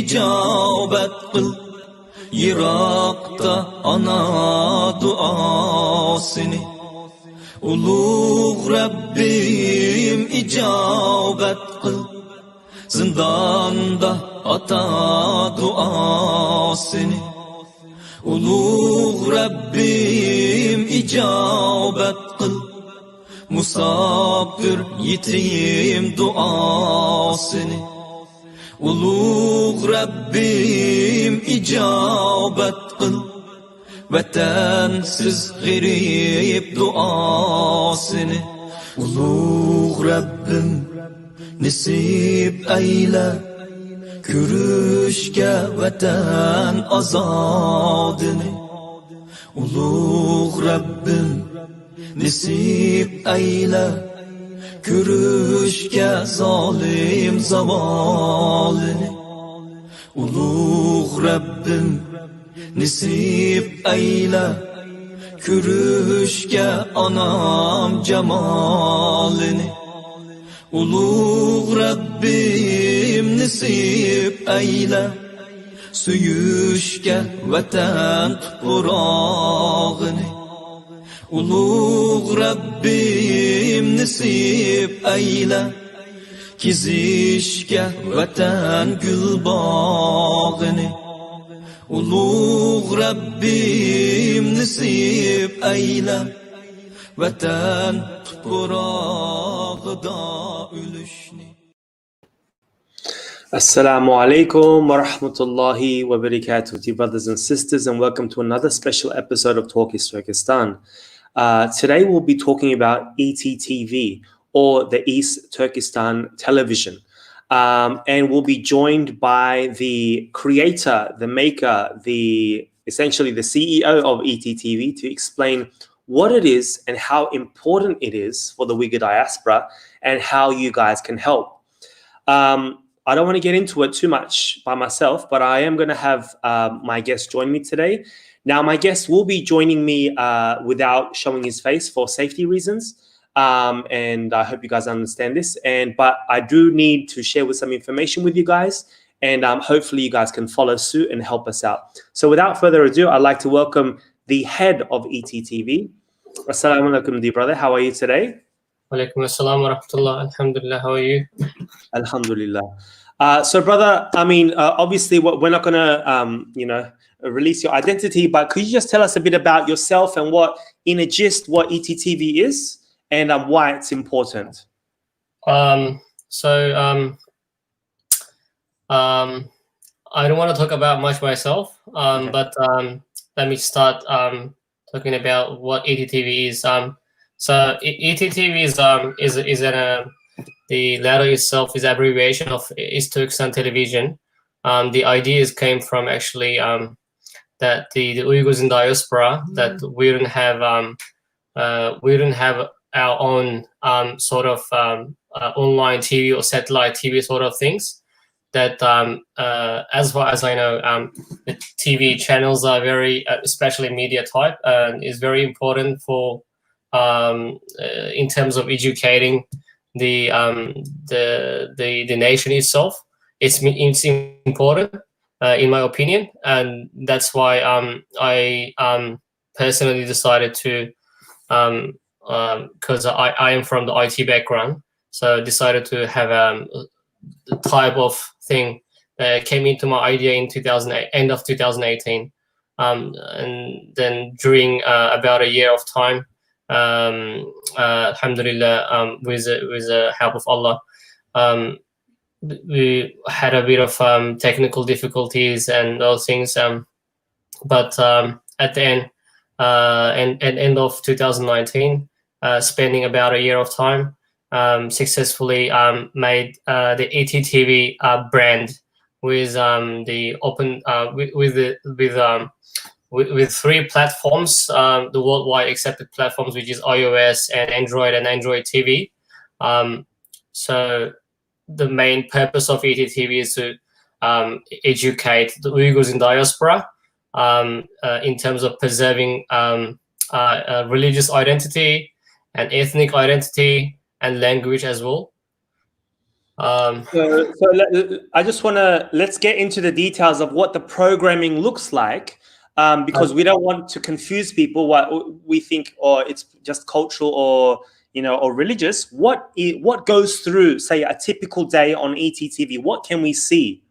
icabet kıl. Yirakta ana duasını. Ulug' Rabbim icabet kıl. Zindanda ata duasını. Ulug' Rabbim icabet kıl. Musafir yetim duasını. Ulug' Rabbim icabet kıl. Vatansiz g'arib duasını. Ulug' Rabbim nasib ayla. Ko'rishga vatan azodini. Ulug' Rabbim nasib ayla. Ko'rishga zolim zavolini. Ulug' Rabbim nasib ayla. Ko'rishga onam jamolini. Ulug' Rabbim nasib ayla. Suyishga vatan tuprog'ini. Ulug' Rabbim nasib ayla. Kezishga vatan gulbog'ini. Ulug' Rabbim nasib ayla. Vatan tuprog'ida o'lishni. Assalamu alaikum wa rahmatullahi wa barakatuh, dear brothers and sisters, and welcome to another special episode of Talk is Turkestan. Today we'll be talking about ETTV, or the East Turkestan Television. And we'll be joined by the creator, the maker, essentially the CEO of ETTV to explain what it is and how important it is for the Uyghur diaspora and how you guys can help. I don't want to get into it too much by myself, but I am going to have my guest join me today. Now, my guest will be joining me without showing his face for safety reasons. And I hope you guys understand this. But I do need to share some information with you guys. And hopefully you guys can follow suit and help us out. So without further ado, I'd like to welcome the head of ETTV. Assalamu alaikum, dear brother. How are you today? Walaikum assalam wa rahmatullah. Alhamdulillah. How are you? Alhamdulillah. So, brother, I mean, obviously, we're not going to, release your identity, but could you just tell us a bit about yourself and in a gist, what ETTV is and why it's important? I don't want to talk about much myself, Okay. but let me start talking about what ETTV is. ETTV is the letter itself is abbreviation of East Turkestan Television. The ideas came from actually that the Uyghurs in diaspora, that we don't have our own sort of online TV or satellite TV sort of things. That as far as I know, the TV channels are very, especially media type, is very important for in terms of educating the nation itself. It's important in my opinion, and that's why I personally decided to, because I am from the IT background, so decided to have the type of thing that came into my idea in end of 2018, and then during about a year of time, alhamdulillah, with the help of Allah, we had a bit of technical difficulties and those things, but at the end end of 2019, spending about a year of time, successfully made the ETTV brand with the open with 3 platforms, the worldwide accepted platforms, which is iOS and Android TV. So the main purpose of ETTV is to educate the Uyghurs in diaspora in terms of preserving religious identity and ethnic identity and language as well. I just want to let's get into the details of what the programming looks like, because we don't want to confuse people. What we think, or it's just cultural, or or religious. What goes through, say, a typical day on ETTV? What can we see,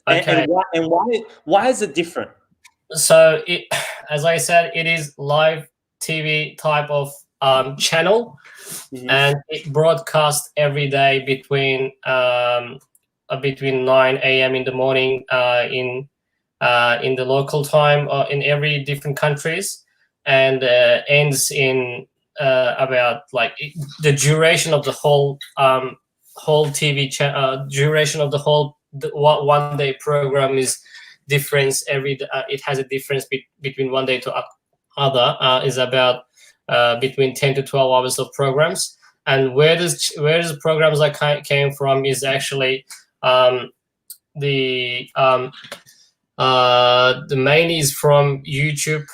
Okay. and why is it different? So as I said, it is live TV type of channel, and it broadcasts every day between 9 a.m. in the morning in the local time in every different countries, and ends in about like the duration of the whole TV duration of the whole one day program is difference it has a difference between one day to other is about between 10 to 12 hours of programs. And where does programs that came from is actually the main is from YouTube.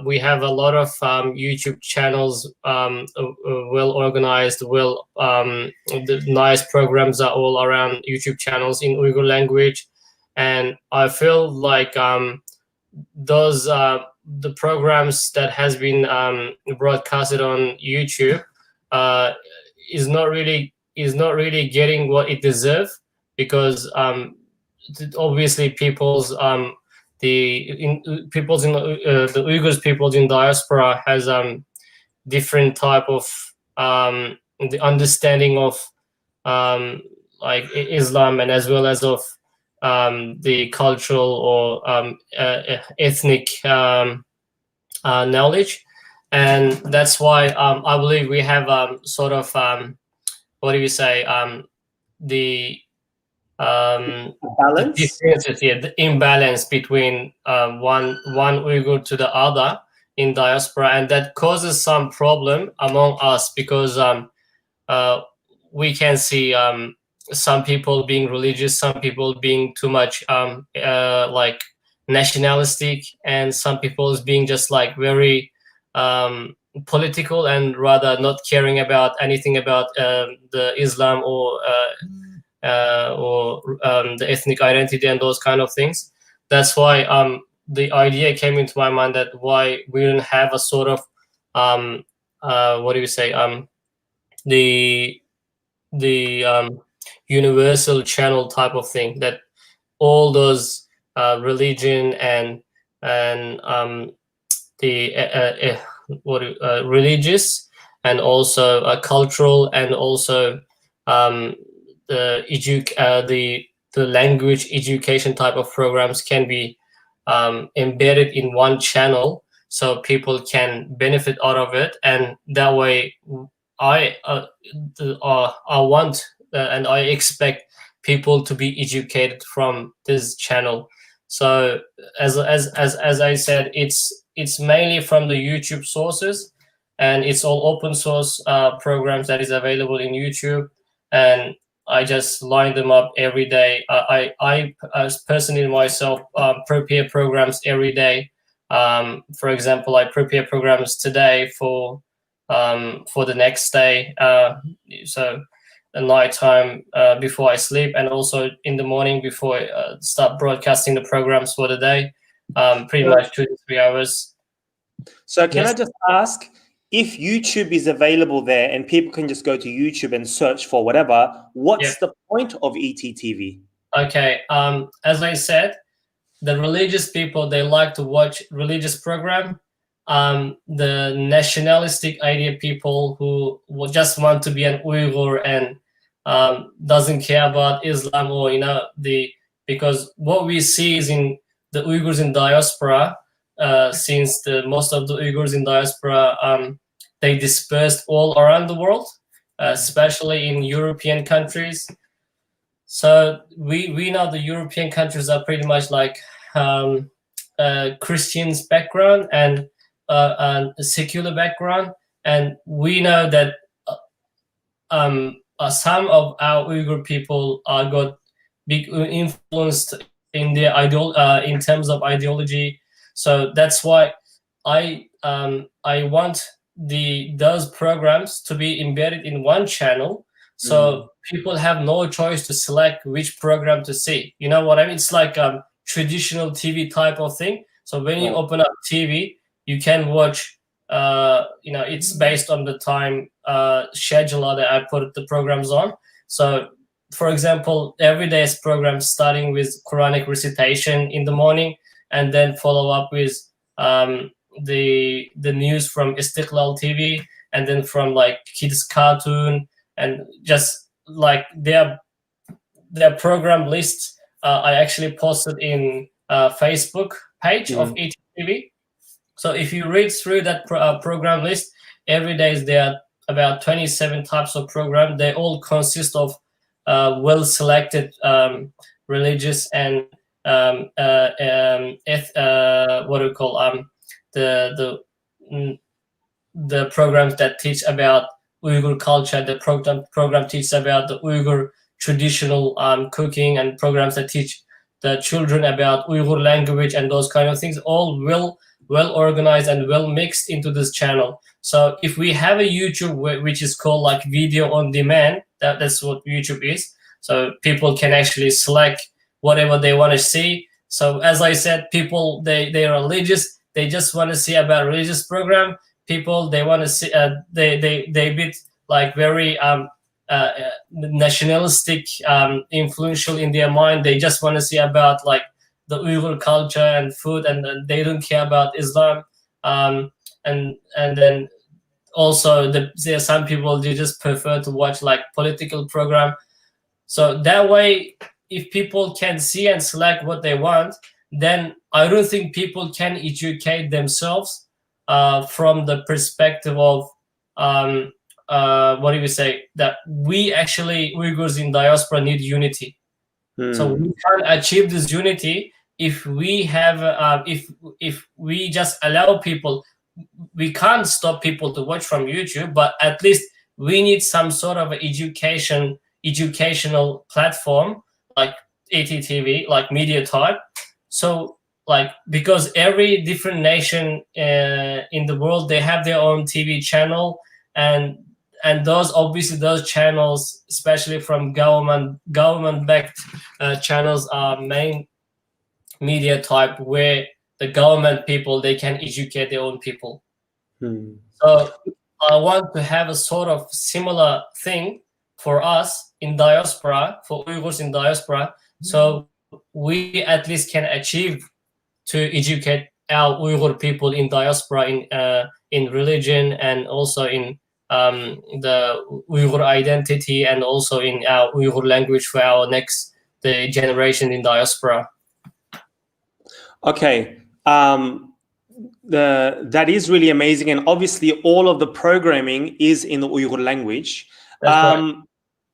We have a lot of YouTube channels, well organized, the nice programs are all around YouTube channels in Uyghur language. And I feel like those the programs that has been broadcasted on YouTube is not really getting what it deserves, because obviously people's the Uyghurs peoples in diaspora has different type of the understanding of like Islam, and as well as of the cultural or ethnic knowledge. And that's why I believe we have sort of what do you say, the balance, the imbalance between one Uyghur to the other in diaspora, and that causes some problem among us, because we can see some people being religious, some people being too much like nationalistic, and some people being just like very political, and rather not caring about anything about the Islam or the ethnic identity and those kind of things. That's why the idea came into my mind that why we don't have a sort of what do you say, the universal channel type of thing, that all those religion and the religious, and also cultural, and also the language education type of programs can be embedded in one channel, so people can benefit out of it. And that way I want and I expect people to be educated from this channel. So as I said, it's mainly from the YouTube sources, and it's all open source programs that is available in YouTube, and I just line them up every day. I as personally myself prepare programs every day. For example, I prepare programs today for the next day. So at night time before I sleep, and also in the morning before I start broadcasting the programs for the day. Pretty much 2 to 3 hours. So can I just ask, if YouTube is available there and people can just go to YouTube and search for whatever, what's the point of ETTV? Okay, as I said, the religious people, they like to watch religious program. The nationalistic idea people who just want to be an Uyghur and doesn't care about Islam, or because what we see is in the Uyghurs in diaspora, since most of the Uyghurs in diaspora they dispersed all around the world, especially in European countries. So we know the European countries are pretty much like Christians background and a secular background, and we know that some of our Uyghur people got big influenced in their in terms of ideology. So that's why I want those programs to be embedded in one channel, So people have no choice to select which program to see. You know what I mean? It's like traditional TV type of thing. So when you open up TV, you can watch. It's based on the time scheduler that I put the programs on. So, for example, every day's program starting with Quranic recitation in the morning, and then follow up with the news from Istiqlal TV, and then from like kids cartoon, and just like their program lists. I actually posted in Facebook page of ETTV. So if you read through that program list, every day there are about 27 types of program. They all consist of well-selected religious and what do we call the programs that teach about Uyghur culture. The program teaches about the Uyghur traditional cooking, and programs that teach the children about Uyghur language and those kind of things. All well organized and well mixed into this channel. So if we have a YouTube which is called like video on demand, that's what YouTube is. So people can actually select whatever they want to see. So as I said, people they are religious, they just want to see about religious program. People they want to see they bit like very nationalistic, influential in their mind. They just want to see about like the Uyghur culture and food, and they don't care about Islam. And then also there are some people they just prefer to watch like political program. So that way, if people can see and select what they want, then I don't think people can educate themselves from the perspective of what do we say, that we actually Uyghurs in diaspora need unity. So we can't achieve this unity if we have if we just allow people. We can't stop people to watch from YouTube, but at least we need some sort of educational platform like ETTV, like media type. So like, because every different nation in the world, they have their own TV channel, and those obviously those channels, especially from government backed channels, are main media type where the government people they can educate their own people. So I want to have a sort of similar thing for us in diaspora, for Uyghurs in diaspora, so we at least can achieve to educate our Uyghur people in diaspora in religion, and also in the Uyghur identity, and also in our Uyghur language for our the generation in diaspora. Okay, that is really amazing, and obviously all of the programming is in the Uyghur language. Right.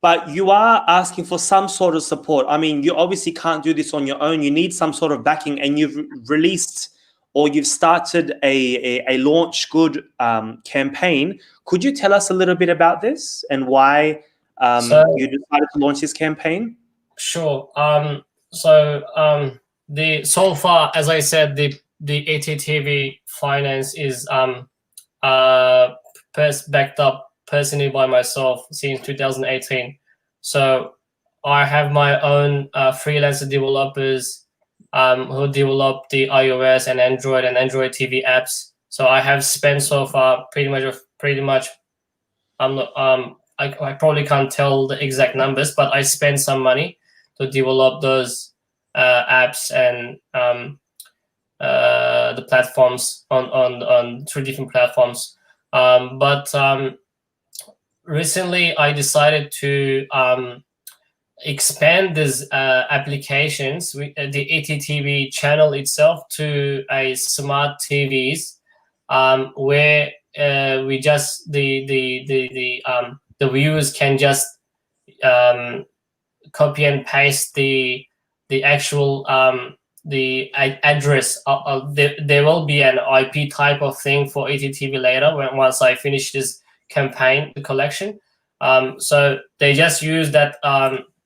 But you are asking for some sort of support. I mean, you obviously can't do this on your own. You need some sort of backing, and you've released or you've started a Launch Good campaign. Could you tell us a little bit about this and why you decided to launch this campaign? Sure. So far, as I said, the ETTV finance is backed up personally by myself since 2018. So I have my own freelancer developers who develop the iOS and Android TV apps. So I have spent so far pretty much. I probably can't tell the exact numbers, but I spent some money to develop those apps and the platforms on 3 different platforms. But recently I decided to expand these applications, the ETTV channel itself, to a smart TVs, where we just the viewers can just copy and paste the actual the address. There will be an IP type of thing for ETTV later once I finish this campaign, the collection. So they just use that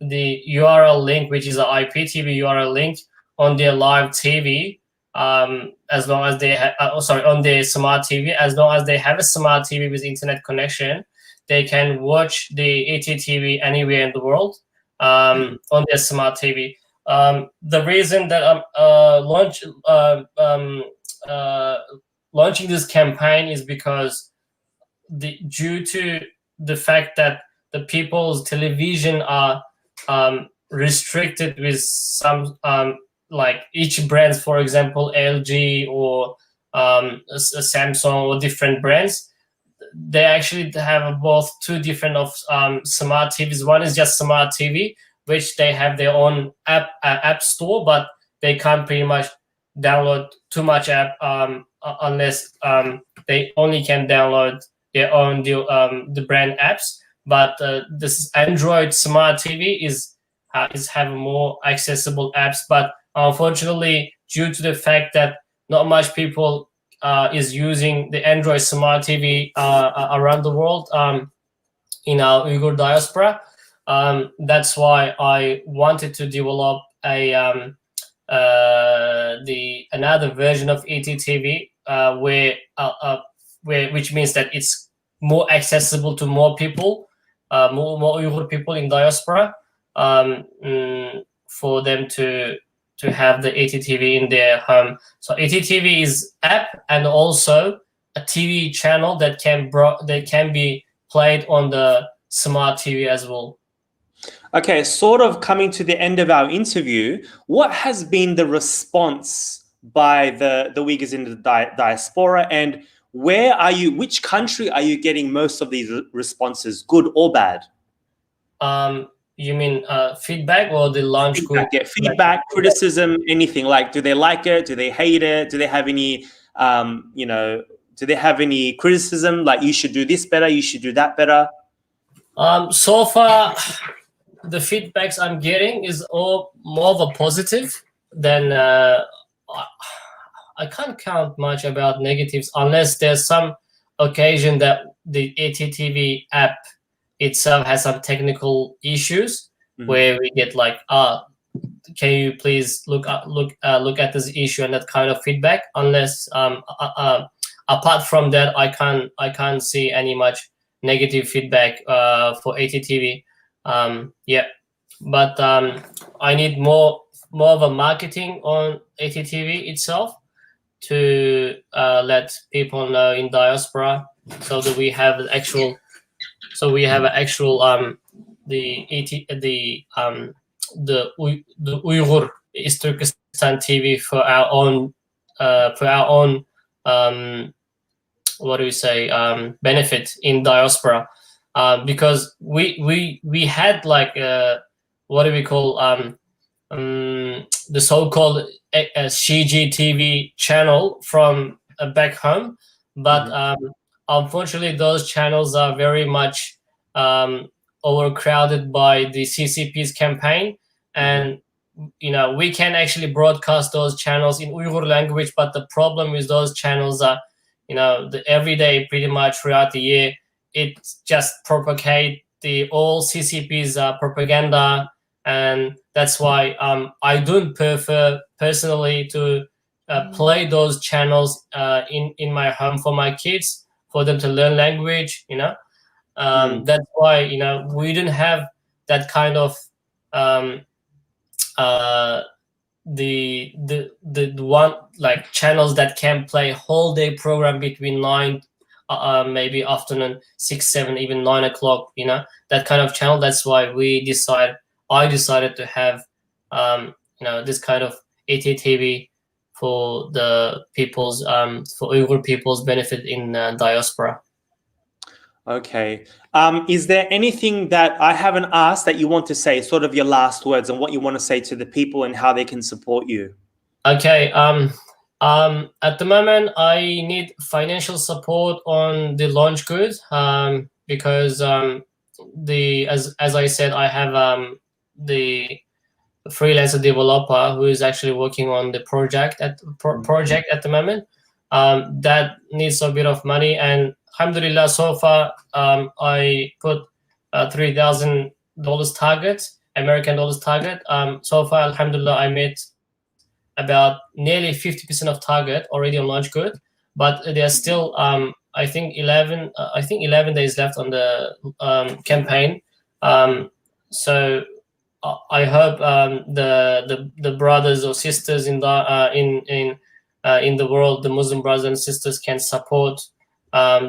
the URL link, which is an IPTV URL link, on their live TV, as long as they on their smart TV, as long as they have a smart TV with internet connection, they can watch the ETTV anywhere in the world on their smart TV. The reason that I'm launching this campaign is because due to the fact that the people's television are restricted with some like each brands, for example, LG or Samsung or different brands. They actually have both two different of smart TVs. One is just smart TV, which they have their own app store, but they can't pretty much download too much app unless they only can download their own the brand apps. But this Android smart TV is having more accessible apps. But unfortunately, due to the fact that not much people is using the Android smart TV around the world in our Uyghur diaspora, that's why I wanted to develop a another version of ETTV where which means that it's more accessible to more people, more Uyghur people in diaspora, for them to have the ETTV in their home. So ETTV is app and also a TV channel that can be played on the smart TV as well. Okay, sort of coming to the end of our interview, what has been the response by the Uyghurs in the diaspora, and which country are you getting most of these responses, good or bad? You mean feedback or the launch? Feedback, yeah, feedback, criticism, anything. Like, do they like it? Do they hate it? Do they have any, do they have any criticism? Like, you should do this better, you should do that better? So far, the feedbacks I'm getting is all more of a positive than I can't count much about negatives unless there's some occasion that the ETTV app itself has some technical issues where we get like, can you please look at this issue and that kind of feedback. Unless apart from that, I can't see any much negative feedback for ETTV. Yeah, but I need more of a marketing on ETTV itself to let people know in diaspora, so that we have an actual the Uyghur East Turkestan TV for our own what do we say, benefit in diaspora, because we had like what do we call the so-called CG TV channel from back home, but unfortunately those channels are very much overcrowded by the CCP's campaign, and we can actually broadcast those channels in Uyghur language, but the problem with those channels are every day, pretty much throughout the year, it just propagate the all CCP's propaganda, and that's why I don't prefer personally to play those channels in my home for my kids, for them to learn language. That's why we didn't have that kind of the one like channels that can play whole day program between 9 maybe afternoon 6, 7, even 9 o'clock, that kind of channel. That's why I decided to have this kind of ETTV for the people's for Uyghur people's benefit in diaspora. Okay. Is there anything that I haven't asked that you want to say, sort of your last words and what you want to say to the people and how they can support you? Okay. At the moment, I need financial support on the launch good, because as I said, I have the freelancer developer who is actually working on the project at the moment. That needs a bit of money, and alhamdulillah, so far I put $3,000 target, American dollars target. So far, alhamdulillah, I made about nearly 50% of target already on launch good, but there's still I think 11 days left on the campaign. So I hope the brothers or sisters in the world, the Muslim brothers and sisters, can support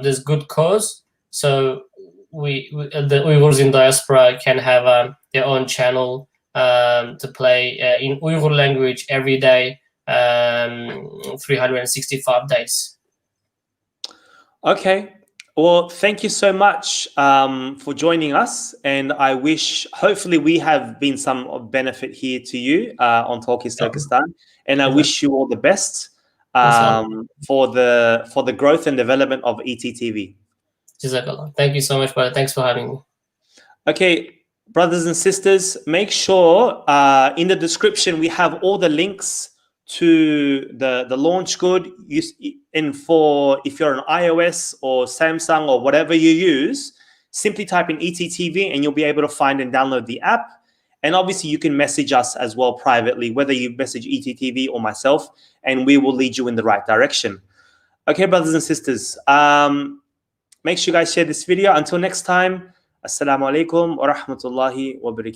this good cause. So the Uyghurs in diaspora can have their own channel to play in Uyghur language every day, 365 days. Okay. Well, thank you so much for joining us, and I wish, hopefully, we have been some benefit here to you on Talkies Turkestan, and I wish you all the best for the growth and development of ETTV. Jazakallah. Thank you so much, brother. Thanks for having me. Okay, brothers and sisters, make sure in the description we have all the links to the launch good. And for if you're an iOS or Samsung or whatever you use, simply type in ETTV and you'll be able to find and download the app. And obviously you can message us as well privately, whether you message ETTV or myself, and we will lead you in the right direction. Okay, brothers and sisters, make sure you guys share this video. Until next time, Assalamu alaikum wa rahmatullahi wa barakatuh.